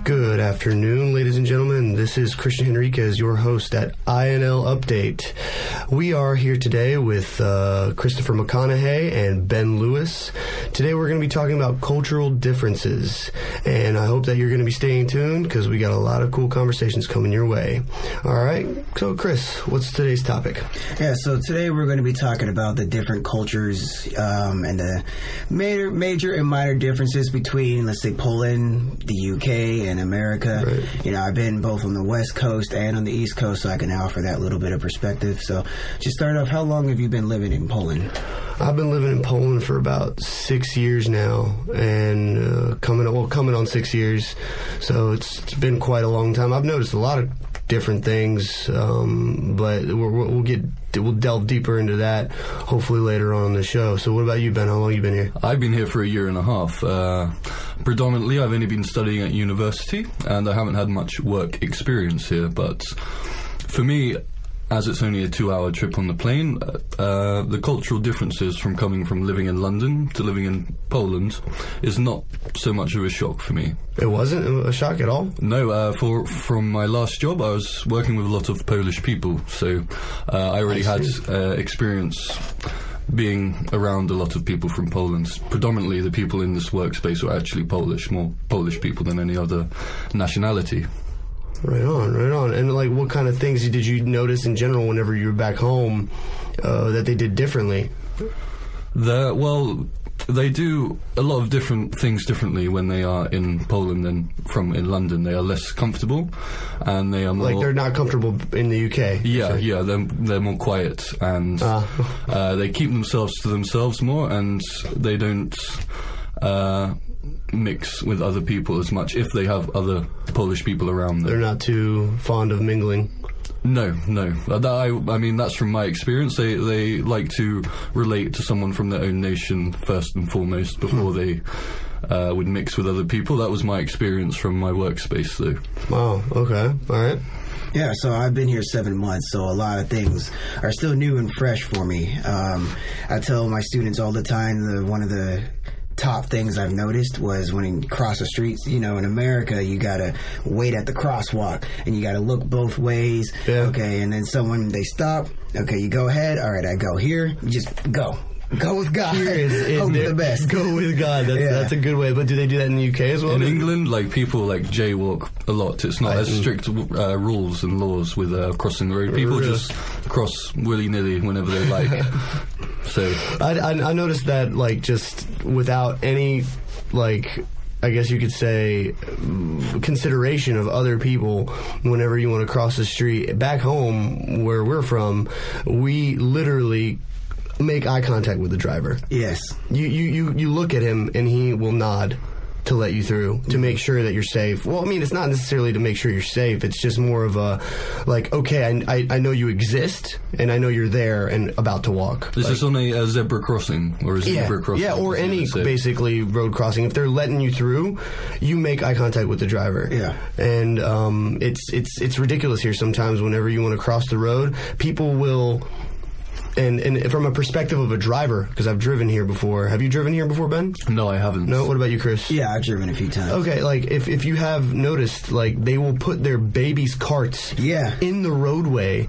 Good afternoon, ladies and gentlemen. This is Christian Henriquez, your host at INL Update. We are here today with Christopher McConaughey and Ben Lewis. Today we're going to be talking about cultural differences, and I hope that you're going to be staying tuned because we got a lot of cool conversations coming your way. All right, so Chris, what's today's topic? Yeah, so today we're going to be talking about the different cultures and the major and minor differences between, let's say, Poland, the UK, and America. Right. You know, I've been both on the West Coast and on the East Coast, so I can offer that little bit of perspective. So, just start off, how long have you been living in Poland? I've been living in Poland for about 6 years now, and coming on 6 years, so it's been quite a long time. I've noticed a lot of different things, but we'll delve deeper into that hopefully later on in the show. So what about you, Ben? How long have you been here? I've been here for a year and a half. Predominantly, I've only been studying at university, and I haven't had much work experience here. But for me, as it's only a 2-hour trip on the plane, the cultural differences from coming from living in London to living in Poland is not so much of a shock for me. It wasn't a shock at all? No, from my last job, I was working with a lot of Polish people, so I already had experience being around a lot of people from Poland. Predominantly, the people in this workspace were actually Polish, more Polish people than any other nationality. Right on. And like, what kind of things did you notice in general whenever you were back home that they did differently? They do a lot of different things differently when they are in Poland than in London. They are less comfortable, and they are more... Like, they're not comfortable in the UK? Yeah, they're more quiet, and they keep themselves to themselves more, and they don't mix with other people as much if they have other Polish people around them. They're not too fond of mingling? No. I mean, that's from my experience. They like to relate to someone from their own nation first and foremost before they would mix with other people. That was my experience from my workspace, though. Wow, okay, all right. Yeah, so I've been here 7 months, so a lot of things are still new and fresh for me. I tell my students all the time one of the top things I've noticed was when you cross the streets, you know, in America, you gotta wait at the crosswalk and you gotta look both ways. Yeah. Okay, and then they stop. Okay, you go ahead. All right, I go here. You just go. Go with God. Hope for the best. Go with God. That's a good way. But do they do that in the UK as well? In England, like, people like jaywalk a lot. It's not as strict rules and laws with crossing the road. People just cross willy-nilly whenever they like. So I noticed that, like, just without any, like, I guess you could say, consideration of other people whenever you want to cross the street. Back home, where we're from, we literally make eye contact with the driver. Yes. You look at him and he will nod to let you through, to make sure that you're safe. Well, I mean, it's not necessarily to make sure you're safe. It's just more of a, like, okay, I know you exist, and I know you're there and about to walk. Is this on a zebra crossing, or a zebra crossing? Yeah, or any, basically, road crossing. If they're letting you through, you make eye contact with the driver. Yeah. And it's ridiculous here sometimes whenever you want to cross the road. People will... And from a perspective of a driver, because I've driven here before. Have you driven here before, Ben? No, I haven't. No? What about you, Chris? Yeah, I've driven a few times. Okay, like, if you have noticed, like, they will put their babies' carts in the roadway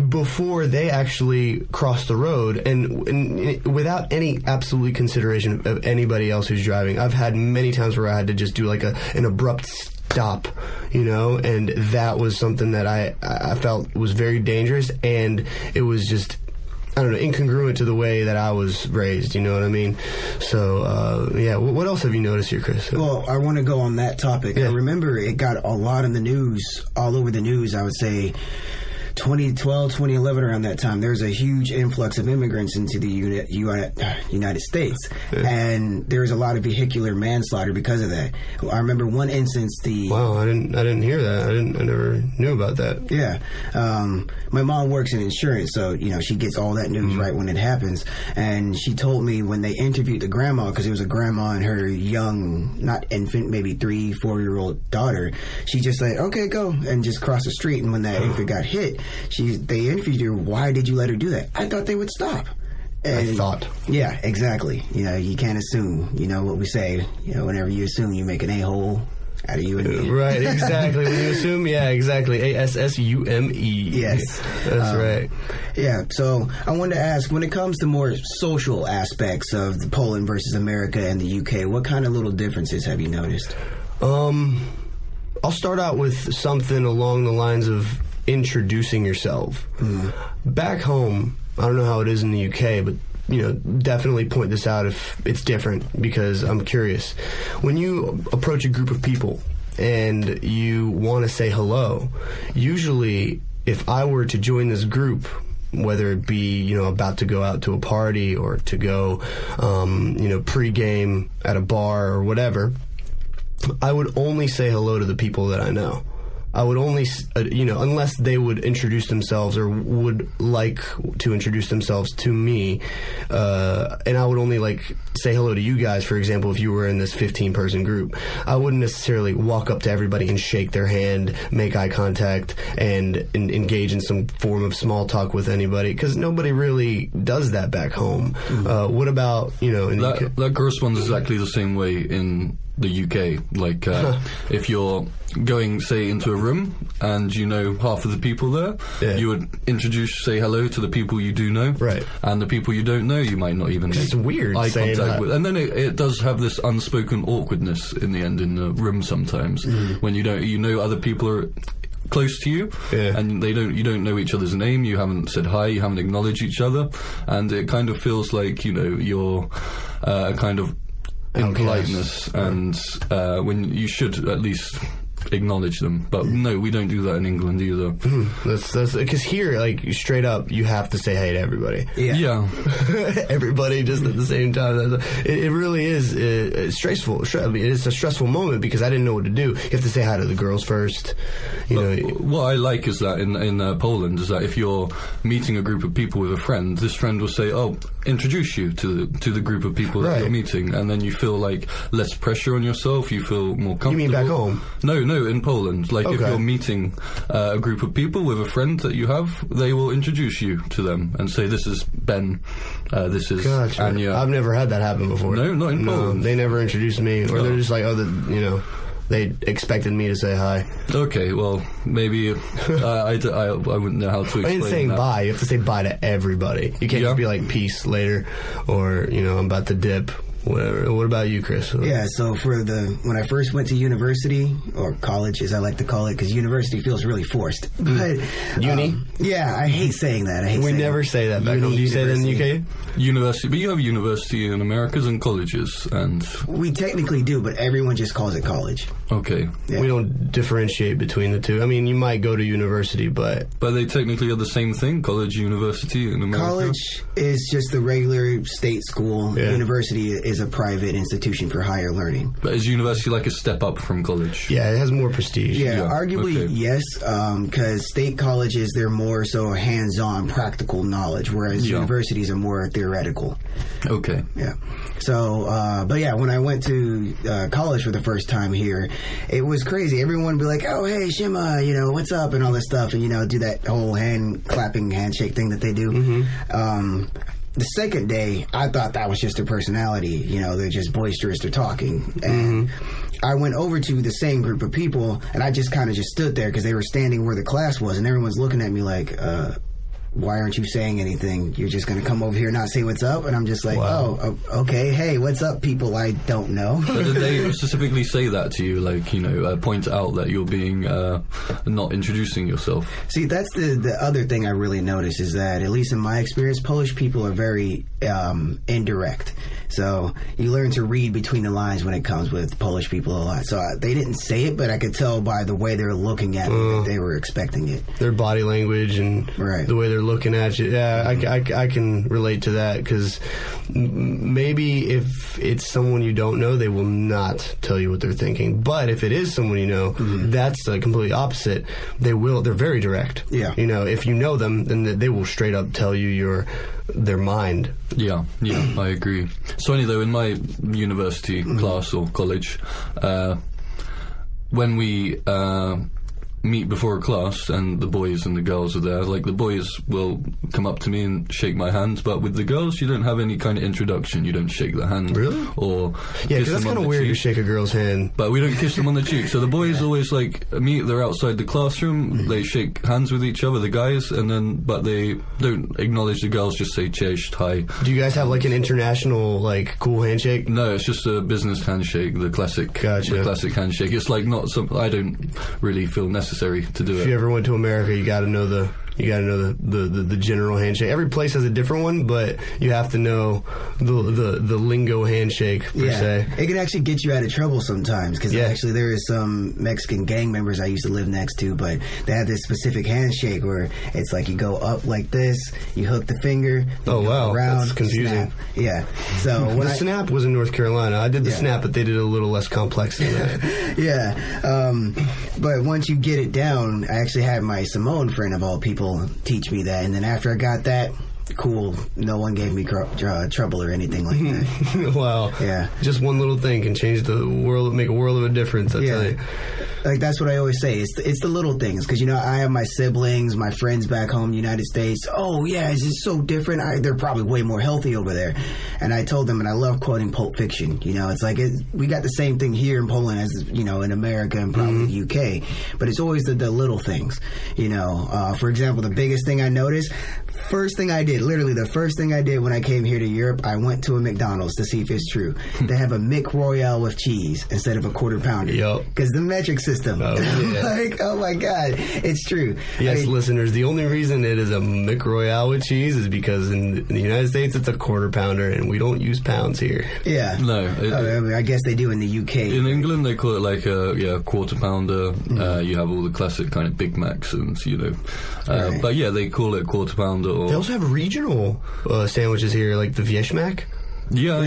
before they actually cross the road, and without any absolute consideration of anybody else who's driving. I've had many times where I had to just do, like, an abrupt stop, you know, and that was something that I felt was very dangerous, and it was just... I don't know, incongruent to the way that I was raised, you know what I mean? So, what else have you noticed here, Chris? Well, I want to go on that topic. Yeah. I remember it got a lot in the news, all over the news, I would say, 2012, 2011, around that time, there was a huge influx of immigrants into the United States, and there was a lot of vehicular manslaughter because of that. I remember one instance. Wow, I didn't hear that. I never knew about that. Yeah, my mom works in insurance, so you know she gets all that news right when it happens. And she told me when they interviewed the grandma, because it was a grandma and her young, not infant, maybe 3-4-year-old daughter. She just said, "Okay, go," and just crossed the street. And when that infant got hit, they interviewed her. Why did you let her do that? I thought they would stop. And, I thought. Yeah, exactly. You know, you can't assume. You know what we say. You know, whenever you assume, you make an a-hole. Out of you and me. Right, exactly. When you assume, yeah, exactly. ASSUME. Yes. That's right. Yeah, so I wanted to ask, when it comes to more social aspects of Poland versus America and the UK, what kind of little differences have you noticed? I'll start out with something along the lines of introducing yourself. Back home, I don't know how it is in the UK, but definitely point this out if it's different, because I'm curious. When you approach a group of people and you want to say hello, usually if I were to join this group, whether it be, about to go out to a party or to go, pre-game at a bar or whatever, I would only say hello to the people that I know. I would only, unless they would introduce themselves or would like to introduce themselves to me, and I would only say hello to you guys, for example, if you were in this 15-person group. I wouldn't necessarily walk up to everybody and shake their hand, make eye contact, and engage in some form of small talk with anybody, because nobody really does that back home. What about, in the UK? That corresponds exactly the same way in the UK. If you're going, say, into a room and you know half of the people there, you would say hello to the people you do know, right? And the people you don't know, you might not even it's weird eye saying contact that. with. And then it does have this unspoken awkwardness in the end in the room sometimes, when you know other people are close to you, and you don't know each other's name, you haven't said hi, you haven't acknowledged each other, and it kind of feels like you're kind of in politeness, and when you should at least acknowledge them. But no, we don't do that in England either. That's because here, straight up, you have to say hey to everybody. Yeah. Everybody just at the same time. It really is stressful. I mean, it's a stressful moment because I didn't know what to do. You have to say hi to the girls first. What I like is that in Poland is that if you're meeting a group of people with a friend, this friend will say, "Oh, introduce you to the group of people that you're meeting," and then you feel less pressure on yourself. You feel more comfortable. You mean back home? No, in Poland. If you're meeting a group of people with a friend that you have, they will introduce you to them and say, "This is Ben, this is Anya." I've never had that happen before. No, not in Poland. They never introduced me, or they're just they expected me to say hi. Okay, well, maybe I wouldn't know how to explain I ain't saying that. bye. You have to say bye to everybody. You can't just be like, peace later, or, I'm about to dip. Whatever. What about you, Chris? Yeah, so when I first went to university, or college as I like to call it, because university feels really forced. But Uni? Yeah, I hate saying that. We never say that back home. Do you say that in the UK? University, but you have university in Americas and colleges, and we technically do, but everyone just calls it college. Okay. Yeah. We don't differentiate between the two. I mean, you might go to university, but they technically are the same thing, college, university in America? College is just the regular state school. Yeah. University is a private institution for higher learning. But is university like a step up from college? Yeah, it has more prestige. Yeah, arguably, yes, because state colleges, they're more so hands-on, practical knowledge, whereas universities are more theoretical. Okay. Yeah. So, but yeah, when I went to college for the first time here, it was crazy. Everyone would be like, "Oh, hey, Shima, what's up?" and all this stuff, and, do that whole hand-clapping handshake thing that they do. The second day, I thought that was just their personality. They're just boisterous, they're talking. And I went over to the same group of people, and I just kind of just stood there because they were standing where the class was, and everyone's looking at me like, why aren't you saying anything? You're just going to come over here and not say what's up? And I'm just like, oh, okay. Hey, what's up, people I don't know? But did they specifically say that to you? Point out that you're being not introducing yourself? See, that's the other thing I really noticed is that, at least in my experience, Polish people are very indirect. So you learn to read between the lines when it comes with Polish people a lot. So they didn't say it, but I could tell by the way they're looking at me that they were expecting it. Their body language and the way they're looking at you. Yeah, I can relate to that, because maybe if it's someone you don't know, they will not tell you what they're thinking. But if it is someone you know, that's completely opposite. They're very direct. Yeah. If you know them, then they will straight up tell you their mind. Yeah, I agree. So anyway, though, in my university class or college, when we meet before a class and the boys and the girls are there, like the boys will come up to me and shake my hand, but with the girls you don't have any kind of introduction. You don't shake their hand. Really? Or yeah, because that's kind of weird to shake a girl's hand. But we don't kiss them on the cheek. So the boys always like meet. They're outside the classroom. They shake hands with each other, the guys, and then but they don't acknowledge the girls. Just say cheers, hi. Do you guys have like an international like cool handshake? No, it's just a business handshake, the classic. Gotcha. The classic handshake. It's like not some. I don't really feel necessary to do it. If you ever went to America, you got to know the general handshake. Every place has a different one, but you have to know the lingo handshake per se. It can actually get you out of trouble sometimes because actually there is some Mexican gang members I used to live next to, but they have this specific handshake where it's like you go up like this, you hook the finger, oh wow, around, that's confusing. Snap. Yeah, so when the snap was in North Carolina. I did the snap, but they did it a little less complex than that. But once you get it down, I actually had my Samoan friend of all people teach me that, and then after I got that, cool, no one gave me trouble or anything like that. Wow. Yeah. Just one little thing can change the world, make a world of a difference, I tell you. Like, that's what I always say. It's the little things. Because, you know, I have my siblings, my friends back home in the United States. Oh, yeah, it's just so different. They're probably way more healthy over there. And I told them, and I love quoting Pulp Fiction. You know, it's like we got the same thing here in Poland as, you know, in America and probably the UK. But it's always the little things. You know, for example, the biggest thing I noticed, first thing I did when I came here to Europe, I went to a McDonald's to see if it's true. They have a McRoyale with cheese instead of a quarter pounder. Yep. Because the metric system. Oh, yeah. Like, oh my God, it's true. Yes, listeners, the only reason it is a McRoyale with cheese is because in the United States it's a quarter pounder and we don't use pounds here. Yeah. No. I guess they do in the UK. In England they call it like a quarter pounder. You have all the classic kind of Big Macs and, you know. Right. But yeah, they call it quarter pounder. Or they also have regional sandwiches here, like the Vieschmack. Yeah.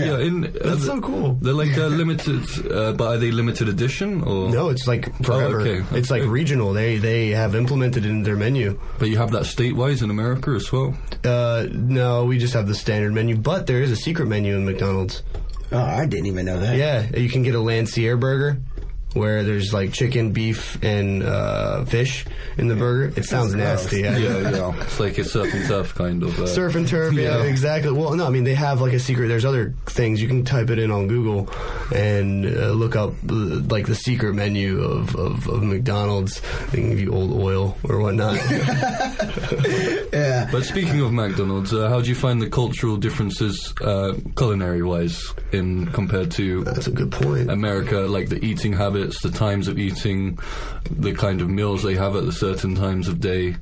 That's so cool. They're like limited, but are they limited edition or? No, it's like forever. Oh, okay. It's like regional. They have implemented it in their menu. But you have that state-wise in America as well? No, we just have the standard menu. But there is a secret menu in McDonald's. Oh, I didn't even know that. Yeah, you can get a Lancier burger, where there's like chicken, beef, and fish in the burger. It sounds nasty. Yeah. It's like a surf and turf kind of. Surf and turf, yeah, exactly. Well, no, I mean, they have like a secret. There's other things. You can type it in on Google and look up like the secret menu of McDonald's. They can give you old oil or whatnot. Yeah. But speaking of McDonald's, how do you find the cultural differences culinary-wise compared to... That's a good point. America, like the eating habits, the times of eating, the kind of meals they have at the certain times of day.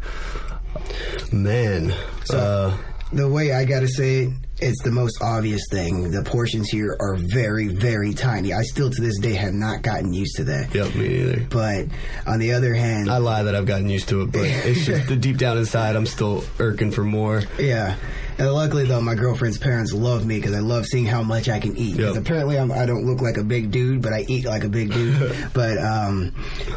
Man. The way I gotta say it, it's the most obvious thing. The portions here are very, very tiny. I still, to this day, have not gotten used to that. Yep, me neither. But on the other hand... I lie that I've gotten used to it, but it's just deep down inside, I'm still irking for more. Yeah. And luckily, though, my girlfriend's parents love me because I love seeing how much I can eat. Because apparently I don't look like a big dude, but I eat like a big dude. But,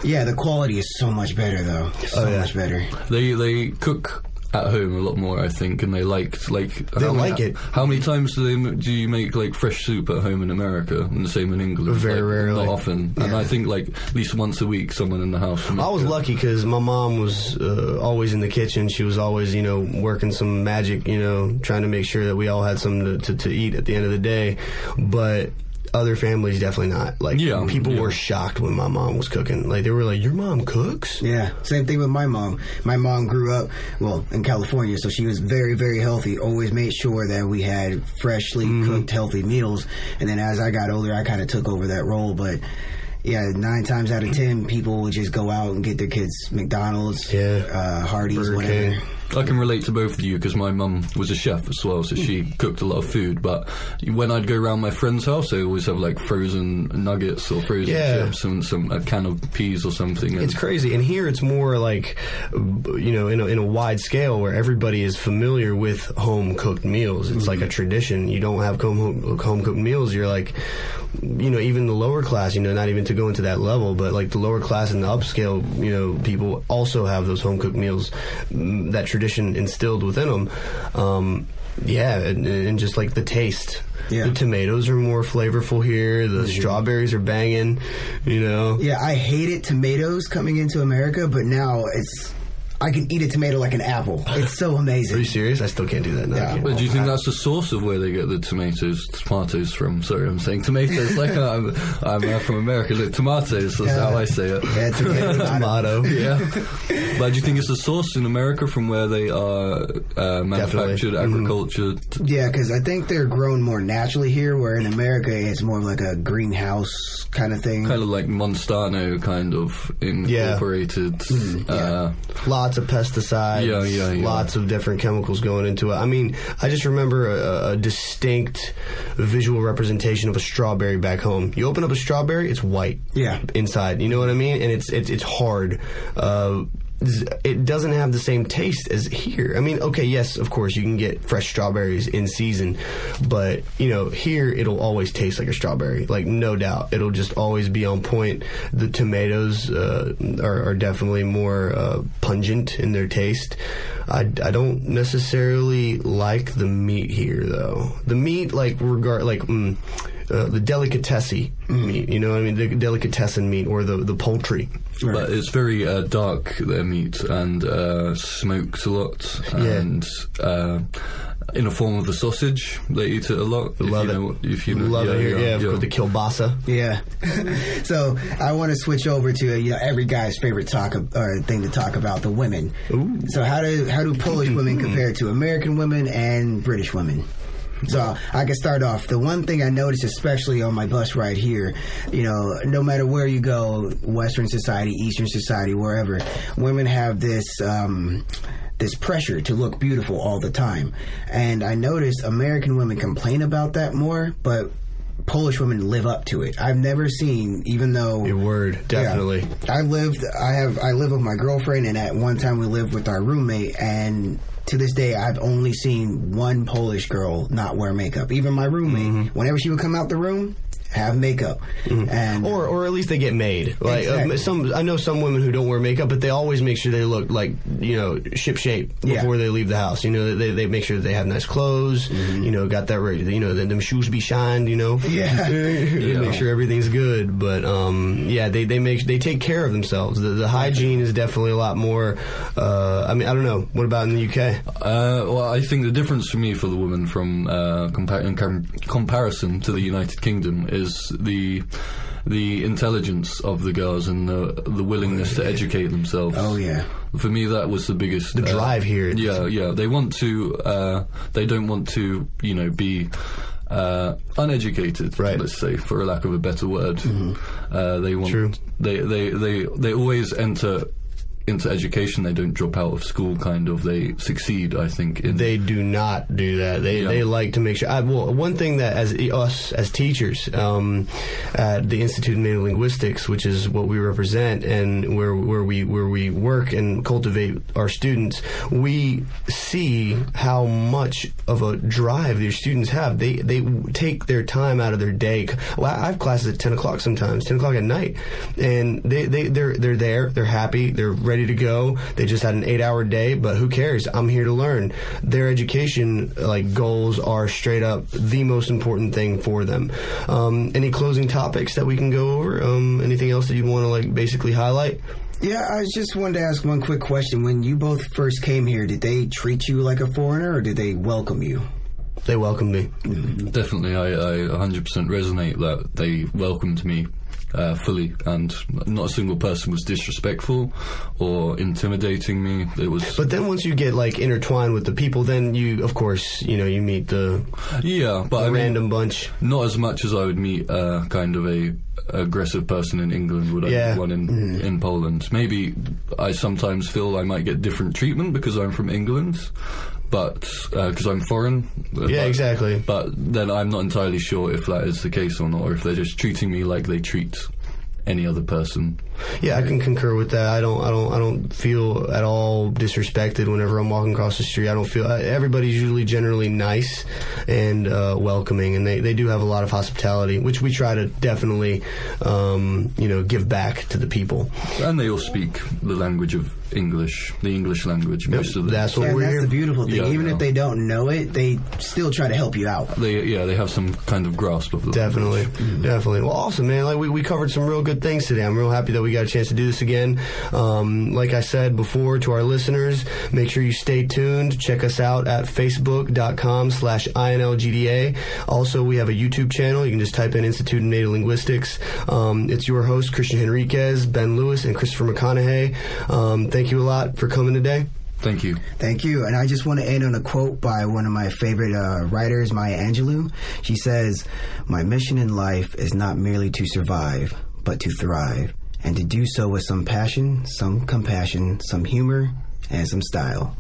yeah, the quality is so much better, though. So much better. They cook at home a lot more, I think, and they like it. How many times do you make like fresh soup at home in America, and the same in England? Very rarely, not often. Yeah. And I think like at least once a week, someone in the house. I was lucky because my mom was always in the kitchen. She was always, you know, working some magic, you know, trying to make sure that we all had something to eat at the end of the day. But other families definitely not. Like, people were shocked when my mom was cooking. Like, they were like, "Your mom cooks?" Yeah, same thing with my mom. My mom grew up, well, in California, so she was very, very healthy. Always made sure that we had freshly cooked, healthy meals. And then as I got older, I kind of took over that role. But yeah, 9 times out of 10, people would just go out and get their kids McDonald's, Hardee's, Burger whatever. King. I can relate to both of you because my mum was a chef as well, so she cooked a lot of food. But when I'd go around my friend's house, they always have like frozen nuggets or frozen chips and a can of peas or something. It's crazy. And here it's more like, you know, in a wide scale where everybody is familiar with home cooked meals. It's like a tradition. You don't have home cooked meals. You're like, you know, even the lower class, you know, not even to go into that level, but like the lower class and the upscale, you know, people also have those home cooked meals, that tradition instilled within them. Yeah, and just like the taste. Yeah. The tomatoes are more flavorful here. The strawberries are banging, you know. Yeah, I hated tomatoes coming into America, but now I can eat a tomato like an apple. It's so amazing. Are you serious? I still can't do that now. Yeah. But do you think that's the source of where they get the tomatoes from? Sorry, I'm saying tomatoes like I'm from America. Look, tomatoes, that's how I say it. Yeah, tomato. Yeah. But do you think it's the source in America from where they are manufactured, agricultured? Yeah, because I think they're grown more naturally here, where in America it's more of like a greenhouse kind of thing. Kind of like Monsanto kind of incorporated. Lots of pesticides, lots of different chemicals going into it. I mean, I just remember a distinct visual representation of a strawberry back home. You open up a strawberry, it's white inside. You know what I mean? And it's hard. It doesn't have the same taste as here. I mean, okay, yes, of course, you can get fresh strawberries in season, but, you know, here it'll always taste like a strawberry, like, no doubt. It'll just always be on point. The tomatoes are definitely more pungent in their taste. I don't necessarily like the meat here, though. The meat, the delicatessen meat, you know what I mean? The delicatessen meat or the poultry. Right. But it's very dark, their meat, and smoked a lot. And in the form of the sausage, they eat it a lot. Love it. Love it here, the kielbasa. Yeah. So I want to switch over to every guy's favorite thing to talk about, the women. Ooh. So how do Polish women compare to American women and British women? So I can start off. The one thing I noticed, especially on my bus ride here, no matter where you go, Western society, Eastern society, wherever, women have this pressure to look beautiful all the time. And I noticed American women complain about that more, but Polish women live up to it. I've never seen, even though... Your word, definitely. Yeah, I live with my girlfriend, and at one time we lived with our roommate, and... to this day, I've only seen one Polish girl not wear makeup. Even my roommate, whenever she would come out the room, have makeup, and or at least they get made. Like exactly. I know some women who don't wear makeup, but they always make sure they look like ship shape before they leave the house. They make sure that they have nice clothes. Got that ready. Them shoes be shined. They make sure everything's good. But they take care of themselves. The hygiene is definitely a lot more. I don't know. What about in the UK? Well, I think the difference for me for the women from comparison to the United Kingdom is the intelligence of the girls and the willingness to educate themselves. Oh yeah. For me, that was the biggest. The drive here. Yeah. They want to. They don't want to. Be uneducated. Right. Let's say, for a lack of a better word. They want. True. They always enter into education. They don't drop out of school, kind of. They succeed, I think. They do not do that. They like to make sure. One thing that as teachers at the Institute of Native Linguistics, which is what we represent and where we work and cultivate our students, we see how much of a drive their students have. They take their time out of their day. Well, I have classes at 10 o'clock sometimes, 10 o'clock at night, and they're there. They're happy. They're ready to go. They just had an 8-hour day, but who cares? I'm here to learn. Their education goals are straight up the most important thing for them. Any closing topics that we can go over? Anything else that you want to basically highlight? Yeah, I just wanted to ask one quick question. When you both first came here, did they treat you like a foreigner, or did they welcome you? They welcomed me. Definitely, I 100% resonate that they welcomed me fully, and not a single person was disrespectful or intimidating me. It was. But then once you get intertwined with the people, then you, of course, you meet the random bunch. Not as much as I would meet kind of a aggressive person in England would I meet one in Poland. Maybe I sometimes feel I might get different treatment because I'm from England. But because I'm foreign. Exactly. But then I'm not entirely sure if that is the case or not, or if they're just treating me like they treat any other person. Yeah, I can concur with that. I don't feel at all disrespected whenever I'm walking across the street. I don't feel everybody's usually generally nice and welcoming, and they do have a lot of hospitality, which we try to definitely give back to the people. And they all speak the language of English, the English language. Most of them. That's what we're that's here. the beautiful thing. Yeah, Even if they don't know it, they still try to help you out. They have some kind of grasp of the Definitely. language. Definitely. Well, awesome, man. Like we covered some real good things today. I'm real happy that we got a chance to do this again. Like I said before to our listeners, make sure you stay tuned. Check us out at facebook.com/INLGDA. Also, we have a YouTube channel. You can just type in Institute of Native Linguistics. It's your host, Christian Henriquez, Ben Lewis, and Christopher McConaughey. Thank you a lot for coming today. Thank you. Thank you. And I just want to end on a quote by one of my favorite writers, Maya Angelou. She says, "My mission in life is not merely to survive, but to thrive, and to do so with some passion, some compassion, some humor, and some style."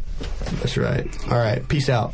That's right. All right. Peace out.